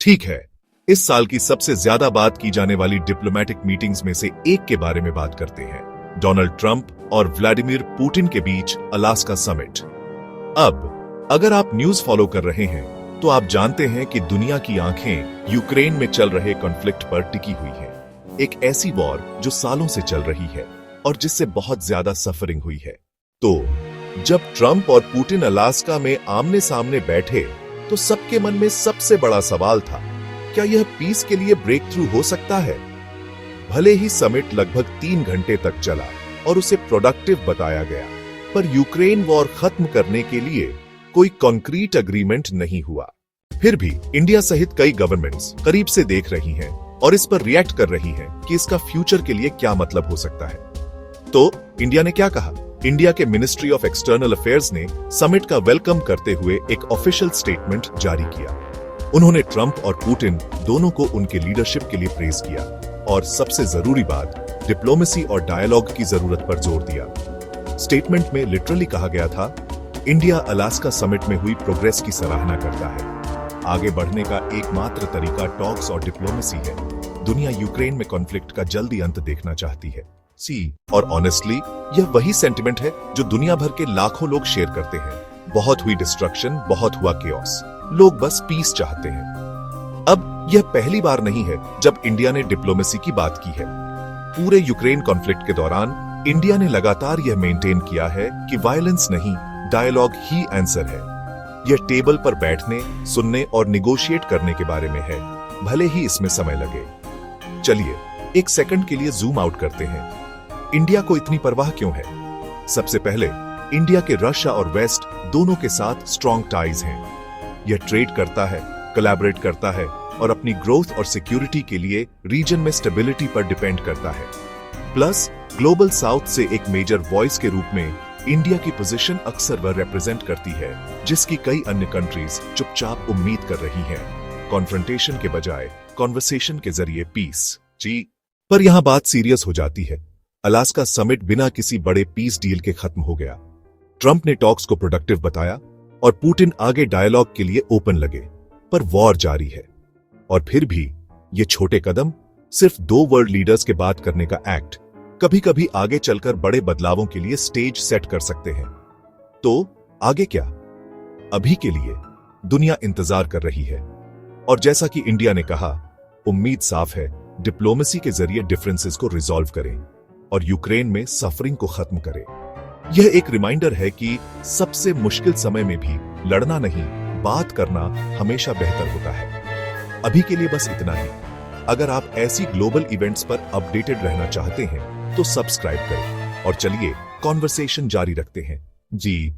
ठीक है, इस साल की सबसे ज्यादा बात की जाने वाली डिप्लोमेटिक मीटिंग्स में से एक के बारे में बात करते हैं। डोनाल्ड ट्रंप और व्लादिमीर पुतिन के बीच अलास्का समिट। अब अगर आप न्यूज फॉलो कर रहे हैं तो आप जानते हैं कि दुनिया की आंखें यूक्रेन में चल रहे कॉन्फ्लिक्ट पर टिकी हुई है। एक ऐसी वॉर जो सालों से चल रही है और जिससे बहुत ज्यादा सफरिंग हुई है। तो जब ट्रंप और पुतिन अलास्का में आमने सामने बैठे तो सबके मन में सबसे बड़ा सवाल था, क्या यह पीस के लिए ब्रेक थ्रू हो सकता है? भले ही समिट लगभग 3 घंटे तक चला और उसे प्रोडक्टिव बताया गया, पर यूक्रेन वॉर खत्म करने के लिए कोई कॉन्क्रीट एग्रीमेंट नहीं हुआ। फिर भी इंडिया सहित कई गवर्नमेंट्स करीब से देख रही हैं और इस पर रिएक्ट कर रही हैं कि इसका फ्यूचर के लिए क्या मतलब हो सकता है। तो इंडिया ने क्या कहा? इंडिया के मिनिस्ट्री ऑफ एक्सटर्नल अफेयर्स ने समिट का वेलकम करते हुए एक ऑफिशियल स्टेटमेंट जारी किया। उन्होंने ट्रंप और पुतिन दोनों को उनके लीडरशिप के लिए प्रेज किया और सबसे जरूरी बात, डिप्लोमेसी और डायलॉग की जरूरत पर जोर दिया। स्टेटमेंट में लिटरली कहा गया था, इंडिया अलास्का समिट में हुई प्रोग्रेस की सराहना करता है। आगे बढ़ने का एकमात्र तरीका टॉक्स और डिप्लोमेसी है। दुनिया यूक्रेन में कॉन्फ्लिक्ट का जल्दी अंत देखना चाहती है। और ऑनेस्टली यह वही सेंटिमेंट है जो दुनिया भर के लाखों लोग शेयर करते हैं। बहुत हुई डिस्ट्रक्शन, बहुत हुआ केओस, लोग बस पीस चाहते हैं। अब यह पहली बार नहीं है जब इंडिया ने डिप्लोमेसी की बात की है। पूरे यूक्रेन कॉन्फ्लिक्ट के दौरान इंडिया ने लगातार यह मेंटेन किया है कि वायलेंस नहीं, डायलॉग ही आंसर है। यह टेबल पर बैठने, सुनने और निगोशिएट करने के बारे में है, भले ही इसमें समय लगे। चलिए एक सेकंड के लिए जूम आउट करते हैं। इंडिया को इतनी परवाह क्यों है? सबसे पहले इंडिया के रशिया और वेस्ट दोनों के साथ स्ट्रॉन्ग टाइज हैं। यह ट्रेड करता है, कोलैबोरेट करता है और अपनी ग्रोथ और सिक्योरिटी के लिए रीजन में स्टेबिलिटी पर डिपेंड करता है। प्लस ग्लोबल साउथ से एक मेजर वॉइस के रूप में इंडिया की पोजीशन अक्सर वह रिप्रेजेंट करती है जिसकी कई अन्य कंट्रीज चुपचाप उम्मीद कर रही हैं। कॉन्फ्रंटेशन के बजाय कॉन्वर्सेशन के जरिए पीस। पर यहां बात सीरियस हो जाती है। अलास्का समिट बिना किसी बड़े पीस डील के खत्म हो गया। ट्रंप ने टॉक्स को प्रोडक्टिव बताया और पुतिन आगे डायलॉग के लिए ओपन लगे, पर वॉर जारी है। और फिर भी ये छोटे कदम, सिर्फ 2 वर्ल्ड लीडर्स के बात करने का एक्ट, कभी कभी आगे चलकर बड़े बदलावों के लिए स्टेज सेट कर सकते हैं। तो आगे क्या? अभी के लिए दुनिया इंतजार कर रही है और जैसा कि इंडिया ने कहा, उम्मीद साफ है, डिप्लोमेसी के जरिए डिफरेंसेस को रिजॉल्व करें और यूक्रेन में सफरिंग को खत्म करें। यह एक रिमाइंडर है कि सबसे मुश्किल समय में भी लड़ना नहीं, बात करना हमेशा बेहतर होता है। अभी के लिए बस इतना ही। अगर आप ऐसी ग्लोबल इवेंट्स पर अपडेटेड रहना चाहते हैं तो सब्सक्राइब करें और चलिए कॉन्वर्सेशन जारी रखते हैं। जी।